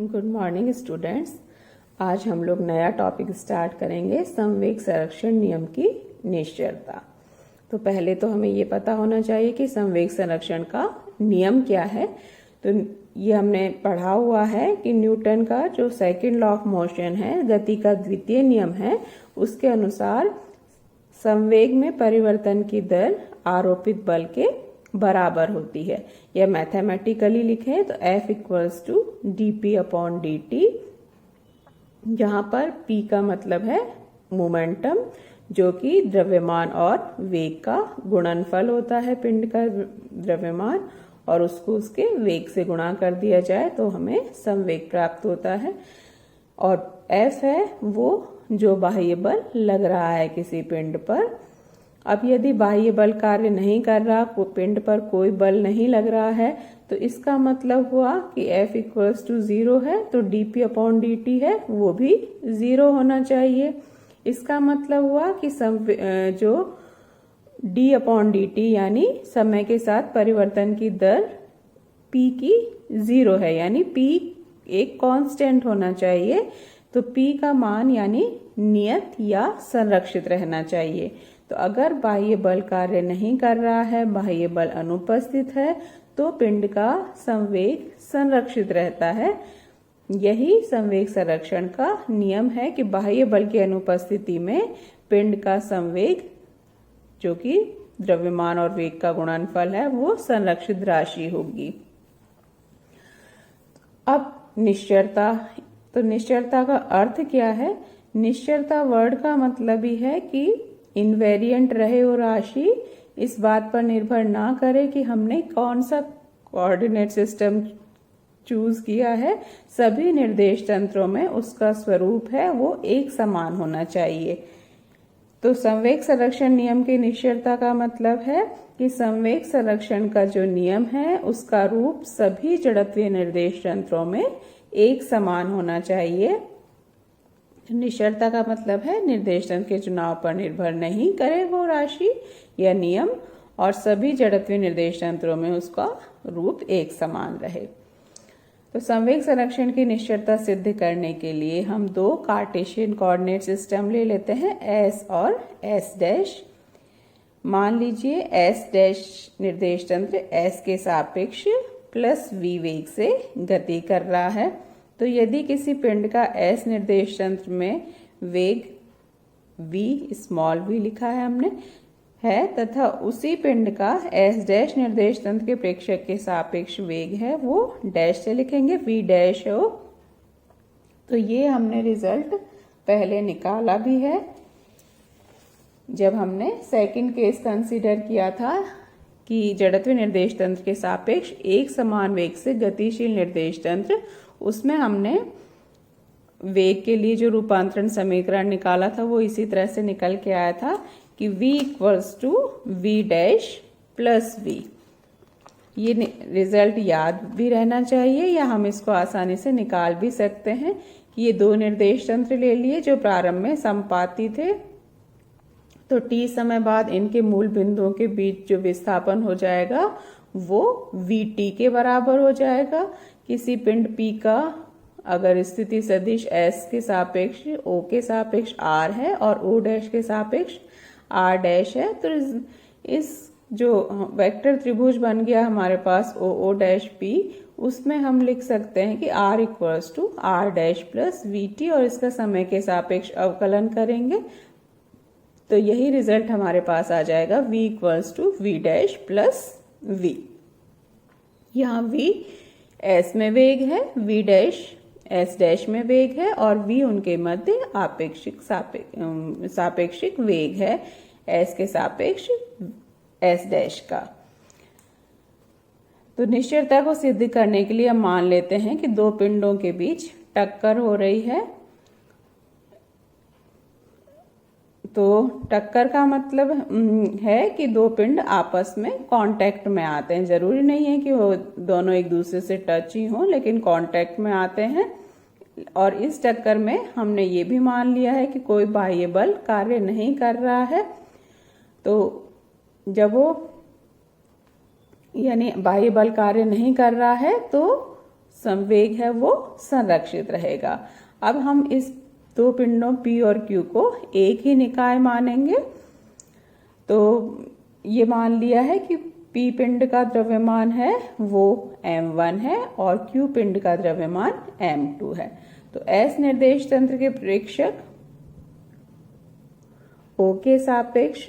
Good morning students. आज हम लोग नया टॉपिक स्टार्ट करेंगे, संवेग संरक्षण नियम की निश्चयता। तो पहले तो हमें ये पता होना चाहिए कि संवेग संरक्षण का नियम क्या है। तो ये हमने पढ़ा हुआ है कि न्यूटन का जो सेकंड लॉ ऑफ मोशन है, गति का द्वितीय नियम है, उसके अनुसार संवेग में परिवर्तन की दर आरोपित बल के बराबर होती है। या मैथमेटिकली लिखें तो F इक्वल्स टू dp/dt, जहां पर P का मतलब है मोमेंटम, जो कि द्रव्यमान और वेग का गुणनफल होता है। पिंड का द्रव्यमान और उसको उसके वेग से गुणा कर दिया जाए तो हमें संवेग प्राप्त होता है। और F है वो जो बाह्य बल लग रहा है किसी पिंड पर। अब यदि बाह्य बल कार्य नहीं कर रहा, पिंड पर कोई बल नहीं लग रहा है, तो इसका मतलब हुआ कि F इक्वल्स टू 0 है, तो dp/dt है वो भी 0 होना चाहिए। इसका मतलब हुआ कि जो d/dt यानी समय के साथ परिवर्तन की दर p की 0 है, यानी p एक कांस्टेंट होना चाहिए। तो p का मान यानी नियत या संरक्षित रहना चाहिए। तो अगर बाह्य बल कार्य नहीं कर रहा है, बाह्य बल अनुपस्थित है, तो पिंड का संवेग संरक्षित रहता है। यही संवेग संरक्षण का नियम है कि बाह्य बल की अनुपस्थिति में पिंड का संवेग, जो कि द्रव्यमान और वेग का गुणनफल है, वो संरक्षित राशि होगी। अब निश्चयता। तो निश्चयता का अर्थ क्या है? निश्चयता वर्ड का मतलब ही है कि इनवेरिएंट रहे वो राशि इस बात पर निर्भर ना करे कि हमने कौन सा कोऑर्डिनेट सिस्टम चूज किया है। सभी निर्देश तंत्रों में उसका स्वरूप है वो एक समान होना चाहिए। तो संवेग संरक्षण नियम की निश्चयता का मतलब है कि संवेग संरक्षण का जो नियम है उसका रूप सभी जड़त्वीय निर्देश तंत्रों में एक समान होना चाहिए। निश्चयता का मतलब है निर्देश तंत्र के चुनाव पर निर्भर नहीं करे वो राशि या नियम, और सभी जड़त्वीय निर्देश तंत्रों में उसका रूप एक समान रहे। तो संवेग संरक्षण की निश्चयता सिद्ध करने के लिए हम दो कार्टेशियन कोऑर्डिनेट सिस्टम ले लेते हैं, S और S'। मान लीजिए S' निर्देश तंत्र S के सापेक्ष +v वेग से गति कर रहा है। तो यदि किसी पिंड का S निर्देश तंत्र में वेग v, स्मॉल v लिखा है हमने, है, तथा उसी पिंड का S' निर्देश तंत्र के प्रेक्षक के सापेक्ष वेग है, वो डैश से लिखेंगे, v' हो। तो ये हमने रिजल्ट पहले निकाला भी है जब हमने सेकंड केस कंसीडर किया था कि जड़त्वीय निर्देश तंत्र के सापेक्ष एक समान वेग से गतिशील निर्देश तंत्र, उसमें हमने वेग के लिए जो रूपांतरण समीकरण निकाला था वो इसी तरह से निकल के आया था कि v equals to v' + v। ये रिजल्ट याद भी रहना चाहिए, या हम इसको आसानी से निकाल भी सकते हैं कि ये दो निर्देश तंत्र ले लिए जो प्रारंभ में समपाती थे। तो t समय बाद इनके मूल बिंदुओं के बीच जो विस्थापन हो जाएगा वो vt के बराबर हो जाएगा। किसी पिंड p का अगर स्थिति सदिश S के सापेक्ष O के सापेक्ष R है और O' के सापेक्ष R' है, तो इस जो वेक्टर त्रिभुज बन गया हमारे पास OO'P, उसमें हम लिख सकते हैं कि R equals to R' + VT, और इसका समय के सापेक्ष अवकलन करेंगे तो यही रिजल्ट हमारे पास आ जाएगा, v equals to v' + v। यहाँ v S में वेग है, v' S' में वेग है, और v उनके मध्य सापेक्षिक वेग है S के सापेक्ष S' का। तो निश्चयता को सिद्ध करने के लिए हम मान लेते हैं कि दो पिंडों के बीच टक्कर हो रही है। तो टक्कर का मतलब है कि दो पिंड आपस में कांटेक्ट में आते हैं। जरूरी नहीं है कि वो दोनों एक दूसरे से टच ही हों, लेकिन कांटेक्ट में आते हैं। और इस टक्कर में हमने ये भी मान लिया है कि कोई बाह्य बल कार्य नहीं कर रहा है। तो जब वो यानी बाह्य बल कार्य नहीं कर रहा है तो संवेग है वो संरक्षित रहेगा। अब हम इस दो पिंडों P और Q को एक ही निकाय मानेंगे। तो ये मान लिया है कि P पिंड का द्रव्यमान है वो m1 है और Q पिंड का द्रव्यमान m2 है। तो S निर्देश तंत्र के प्रेक्षक O के सापेक्ष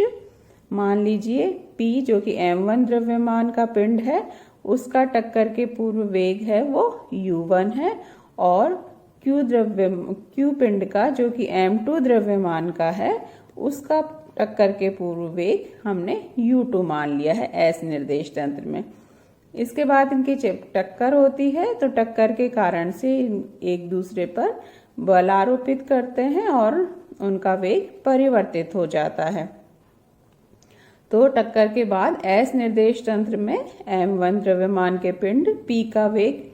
मान लीजिए P जो कि m1 द्रव्यमान का पिंड है उसका टक्कर के पूर्व वेग है वो u1 है और Q पिंड का जो कि m2 द्रव्यमान का है उसका टक्कर के पूर्व वेग हमने u2 मान लिया है S निर्देश तंत्र में। इसके बाद इनकी टक्कर होती है तो टक्कर के कारण से एक दूसरे पर बल आरोपित करते हैं और उनका वेग परिवर्तित हो जाता है। तो टक्कर के बाद S निर्देश तंत्र में m1 द्रव्यमान के पिंड P का वेग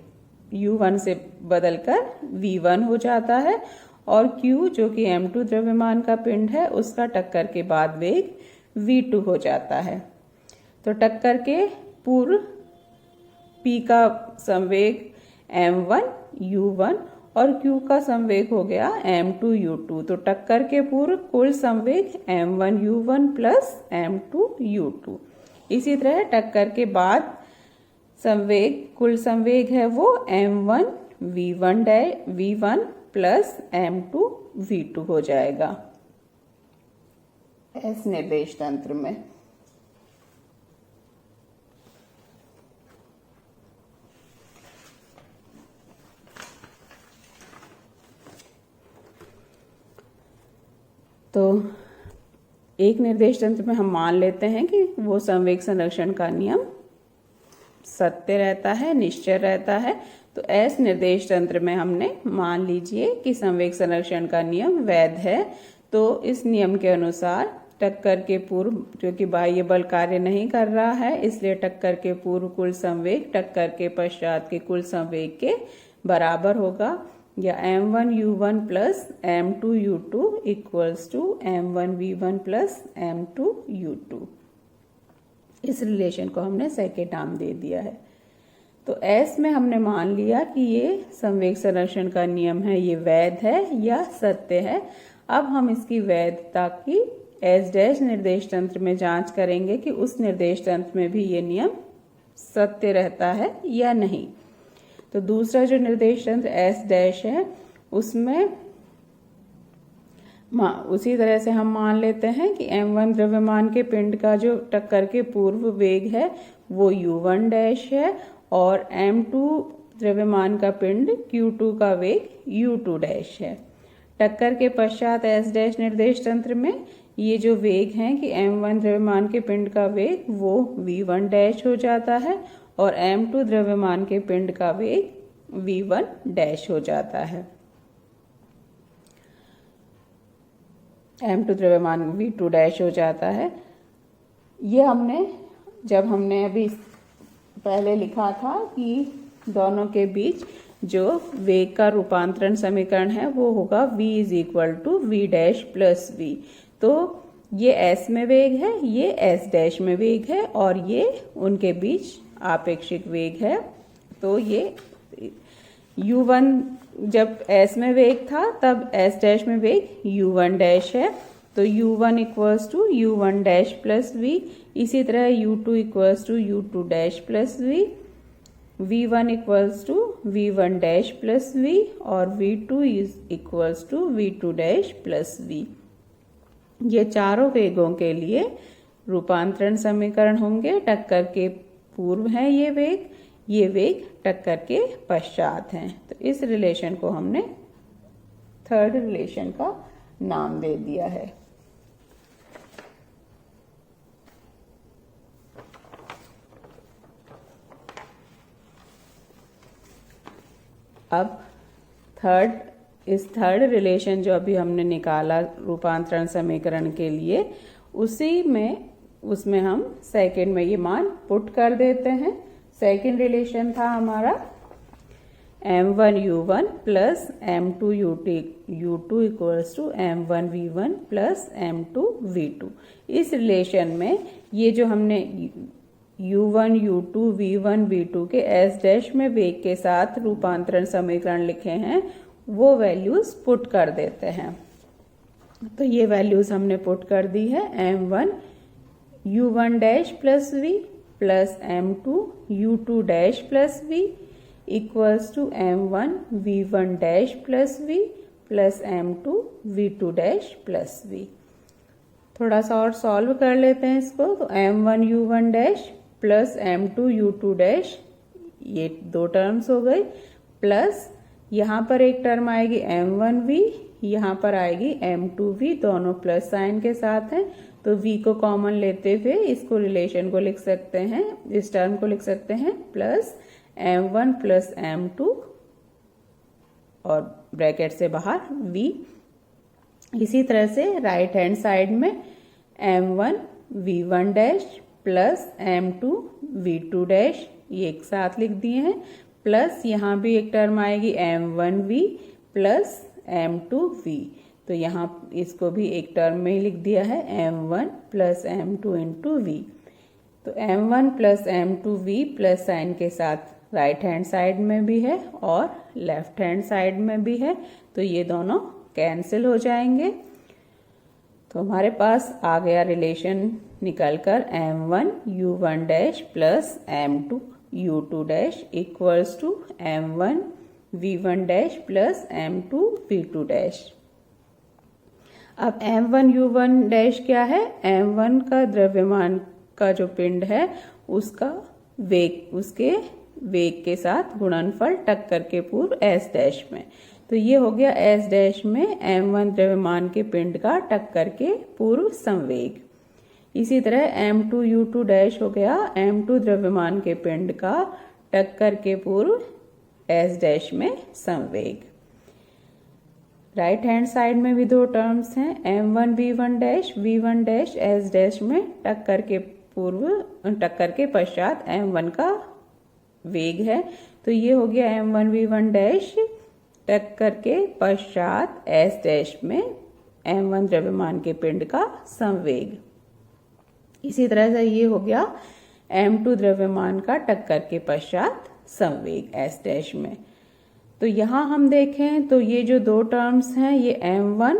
u1 से बदलकर v1 हो जाता है और Q जो कि m2 द्रव्यमान का पिंड है उसका टक्कर के बाद वेग v2 हो जाता है। तो टक्कर के पूर्व P का संवेग m1 u1 और Q का संवेग हो गया m2 u2। तो टक्कर के पूर्व कुल संवेग m1 u1 plus m2 u2। इसी तरह टक्कर के बाद संवेग कुल संवेग है वो m1 v1 plus m2 v2 हो जाएगा S निर्देश तंत्र में। तो एक निर्देश तंत्र में हम मान लेते हैं कि वो संवेग संरक्षण का नियम सत्य रहता है, निश्चय रहता है। तो S निर्देश तंत्र में हमने मान लीजिए कि संवेग संरक्षण का नियम वैध है। तो इस नियम के अनुसार टक्कर के पूर्व जो कि बाह्य बल कार्य नहीं कर रहा है इसलिए टक्कर के पूर्व कुल संवेग टक्कर के पश्चात के कुल संवेग के बराबर होगा या m1 u1 plus m2 u2 equals to m1 v1 plus m2 u2। इस रिलेशन को हमने सेकेंड नाम दे दिया है। तो S में हमने मान लिया कि ये संवेग संरक्षण का नियम है, ये वैध है या सत्य है। अब हम इसकी वैधता की S डैश निर्देश तंत्र में जांच करेंगे कि उस निर्देश तंत्र में भी ये नियम सत्य रहता है या नहीं। तो दूसरा जो निर्देश तंत्र S डैश है उसमें उसी तरह से हम मान लेते हैं कि m1 द्रव्यमान के पिंड का जो टक्कर के पूर्व वेग है वो u1 डैश है और m2 द्रव्यमान का पिंड q2 का वेग u2 डैश है। टक्कर के पश्चात S डैश निर्देश तंत्र में ये जो वेग हैं कि m1 द्रव्यमान के पिंड का वेग वो v1 डैश हो जाता है और m2 द्रव्यमान के पिंड का वेग v1 डैश हो जाता है। m2 द्रव्यमान v2 डैश हो जाता है। ये जब हमने अभी पहले लिखा था कि दोनों के बीच जो वेग का रूपांतरण समीकरण है वो होगा v is equal to v dash plus v। तो ये S में वेग है, ये S डैश में वेग है और ये उनके बीच आपेक्षिक वेग है। तो ये u1 जब S में वेग था तब S डैश में वेग u1 डैश है। तो u1 equals to u1 dash plus v। इसी तरह u2 equals to u2 dash plus v, v1 equals to v1 dash plus v और v2 is equals to v2 dash plus v। ये चारों वेगों के लिए रूपांतरण समीकरण होंगे। टक्कर के पूर्व है ये वेग टक्कर के पश्चात हैं। तो इस रिलेशन को हमने थर्ड रिलेशन का नाम दे दिया है। अब इस थर्ड रिलेशन जो अभी हमने निकाला रूपांतरण समीकरण के लिए उसमें हम सेकंड में ये मान पुट कर देते हैं। सेकंड रिलेशन था हमारा m1 u1 plus m2 u2 equals to m1 v1 plus m2 v2। इस रिलेशन में ये जो हमने u1 u2 v1 v2 के s डैश में वेग के साथ रूपांतरण समीकरण लिखे हैं वो वैल्यूज पुट कर देते हैं। तो ये वैल्यूज हमने पुट कर दी है। m1 u1 dash plus v plus m2 u2 dash plus v equals to m1 v1 dash plus v plus m2 v2 dash plus v। थोड़ा सा और सॉल्व कर लेते हैं इसको। तो m1 u1 dash plus m2 u2 dash, ये दो टर्म्स हो गई, प्लस यहाँ पर एक टर्म आएगी m1v, यहाँ पर आएगी m2v, दोनों प्लस साइन के साथ हैं। तो v को कॉमन लेते हुए इसको रिलेशन को लिख सकते हैं, इस टर्म को लिख सकते हैं प्लस m1 प्लस m2 और ब्रैकेट से बाहर v। इसी तरह से राइट हैंड साइड में m1 v1 dash plus m2 v2 dash, ये एक साथ लिख दिए हैं, प्लस यहाँ भी एक टर्म आएगी m1v प्लस m2v। तो यहाँ इसको भी एक टर्म में ही लिख दिया है m1 plus m2 into v। तो m1 plus m2v plus sign के साथ राइट हैंड साइड में भी है और लेफ्ट हैंड साइड में भी है, तो ये दोनों कैंसिल हो जाएंगे। तो हमारे पास आ गया रिलेशन निकलकर m1 u1 dash plus m2 u2 dash equals to m1 v1 dash plus m2 v2 dash. अब m1 u1 डैश क्या है? m1 का द्रव्यमान का जो पिंड है उसका वेग, उसके वेग के साथ गुणनफल टक्कर के पूर्व s डैश में। तो ये हो गया s डैश में m1 द्रव्यमान के पिंड का टक्कर के पूर्व संवेग। इसी तरह m2 u2 डैश हो गया m2 द्रव्यमान के पिंड का टक्कर के पूर्व s डैश में संवेग। राइट हैंड साइड में भी दो टर्म्स हैं, m1 v1 dash s dash में टक्कर के पूर्व, टक्कर के पश्चात m1 का वेग है। तो ये हो गया m1 v1 डैश टक्कर के पश्चात s डैश में m1 द्रव्यमान के पिंड का संवेग। इसी तरह से ये हो गया m2 द्रव्यमान का टक्कर के पश्चात संवेग s डैश में। तो यहाँ हम देखें तो ये जो दो टर्म्स हैं ये m1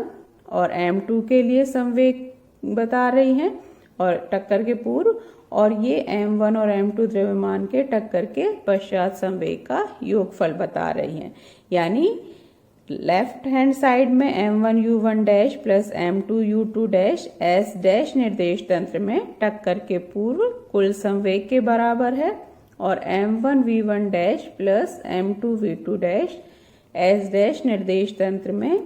और m2 के लिए संवेग बता रही हैं और टक्कर के पूर्व, और ये m1 और m2 द्रव्यमान के टक्कर के पश्चात संवेग का योगफल बता रही हैं। यानी लेफ्ट हैंड साइड में m1 u1 dash plus m2 u2 dash s dash निर्देश तंत्र में टक्कर के पूर्व कुल संवेग के बराबर है, और m1 v1 dash plus m2 v2 dash s dash निर्देश तंत्र में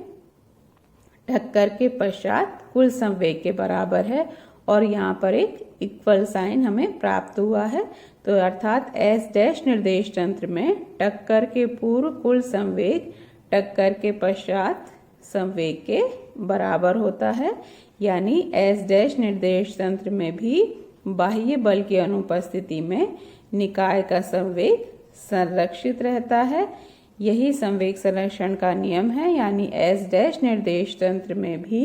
टक्कर के पश्चात कुल संवेग के बराबर है। और यहाँ पर एक इक्वल साइन हमें प्राप्त हुआ है। तो अर्थात s डैश निर्देश तंत्र में टक्कर के पूर्व कुल संवेग टक्कर के पश्चात संवेग के बराबर होता है। यानी s डैश निर्देश तंत्र में भी बाह्य बल की अनुपस्थिति में निकाय का संवेग संरक्षित रहता है। यही संवेग संरक्षण का नियम है। यानी s डैश निर्देश तंत्र में भी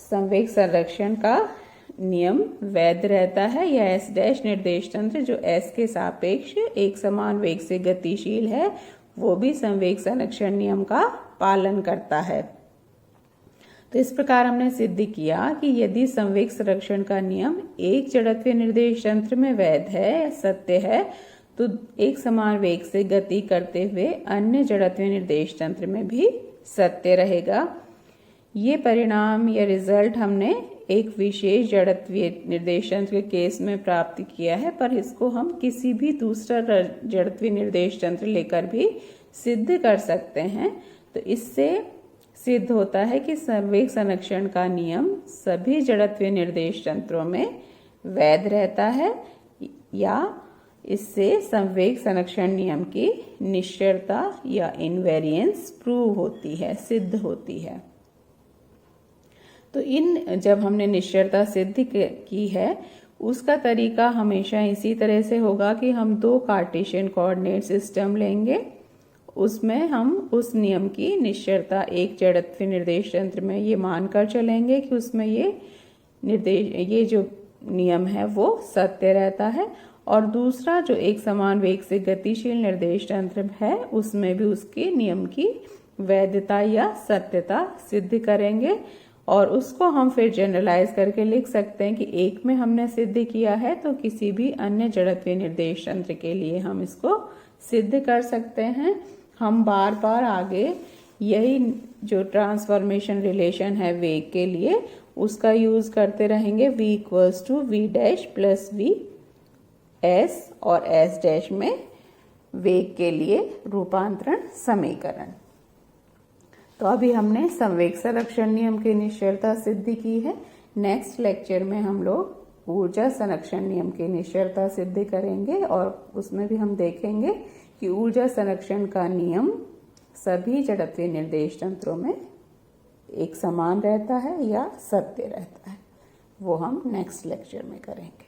संवेग संरक्षण का नियम वैध रहता है। यह s डैश निर्देश तंत्र जो s के सापेक्ष एक समान वेग से गतिशील है वो भी संवेग संरक्षण नियम का पालन करता है। तो इस प्रकार हमने सिद्ध किया कि यदि संवेग संरक्षण का नियम एक जड़त्वीय निर्देश तंत्र में वैध है, सत्य है, तो एक समान वेग से गति करते हुए अन्य जड़त्वीय निर्देश तंत्र में भी सत्य रहेगा। ये परिणाम या रिजल्ट हमने एक विशेष जड़त्वीय निर्देश तंत्र के केस में प्राप्त किया है, पर इसको हम किसी भी दूसरा जड़त्वीय निर्देश तंत्र लेकर भी सिद्ध कर सकते हैं। तो इससे सिद्ध होता है कि संवेग संरक्षण का नियम सभी जड़त्वीय निर्देश तंत्रों में वैध रहता है, या इससे संवेग संरक्षण नियम की निश्चयता या इनवेरियंस प्रूव होती है, सिद्ध होती है। तो जब हमने निश्चयता सिद्ध की है उसका तरीका हमेशा इसी तरह से होगा कि हम दो कार्टेशियन कोऑर्डिनेट सिस्टम लेंगे, उसमें हम उस नियम की निश्चयता एक जड़त्वीय निर्देश तंत्र में ये मानकर चलेंगे कि उसमें ये ये जो नियम है वो सत्य रहता है। और दूसरा जो एक समान वेग से गतिशील निर्देश तंत्र है उसमें भी उसके नियम की वैधता या सत्यता सिद्ध करेंगे और उसको हम फिर जनरलाइज करके लिख सकते हैं कि एक में हमने सिद्ध किया है तो किसी भी अन्य जड़त्वीय निर्देश तंत्र के लिए हम इसको सिद्ध कर सकते हैं। हम बार बार आगे यही जो ट्रांसफॉर्मेशन रिलेशन है वेग के लिए उसका यूज करते रहेंगे। v equals to V dash plus V S और एस डैश में वेग के लिए रूपांतरण समीकरण। तो अभी हमने संवेग संरक्षण नियम की निश्चलता सिद्ध की है। नेक्स्ट लेक्चर में हम लोग ऊर्जा संरक्षण नियम की निश्चलता सिद्ध करेंगे और उसमें भी हम देखेंगे कि ऊर्जा संरक्षण का नियम सभी जड़त्वीय निर्देश तंत्रों में एक समान रहता है या सत्य रहता है। वो हम नेक्स्ट लेक्चर में करेंगे।